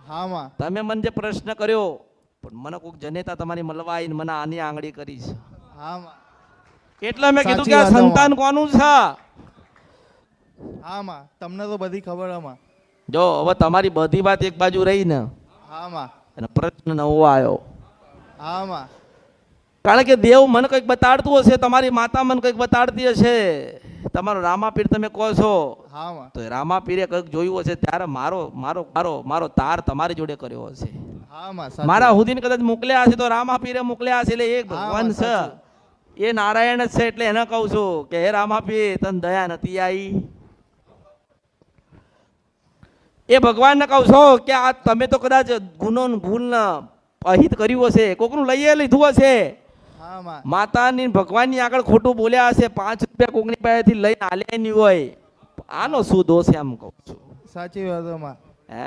હા માં. તમે મને જે પ્રશ્ન કર્યો પણ મને કોઈક જનેતા તમારી મળવા આવીને મને આની આંગળી કરી છે હા માં. એટલે મેં કીધું સાચી કે આ વાત સંતાન કોનું છે. હા માં, તમને તો બધી ખબર આમાં. જો હવે તમારી બધી વાત એક બાજુ રહી ને હા માં. અને પ્રશ્ન નવો આવ્યો. હા માં. કારણ કે દેવ મને કંઈક બતાડતું હશે, તમારી માતા મને કંઈક બતાડતી હશે, તમારો રામાપીર તમે કહો છો હા માં. તો રામાપીરે કંઈક જોયું હશે ત્યારે મારો મારો મારો મારો તાર તમારી જોડે કર્યો હશે. હા માં. સાચી મારા વાત. હુદીન કદાચ મોકલ્યા હશે તો રામાપીરે મોકલ્યા હશે. એટલે એક હા ભગવાન માં, છે, સાચું. એ નારાયણ જ છે. એટલે એને કહું છું કે હે રામાપીર તને દયા નથી આવી. એ ભગવાનને કહું છો કે આ તમે તો કદાચ ગુનો ભૂલ અહિત કર્યું હશે, કોકનું લઈએ લીધું હશે, હા માં. માતાની ભગવાનની આગળ ખોટું બોલ્યા હશે, 5 રૂપિયા કોકની પાસેથી લઈને આલ્યા નહીં હોય, આનો શું દોષ છે એમ કહું છું. સાચી વાત માં. હે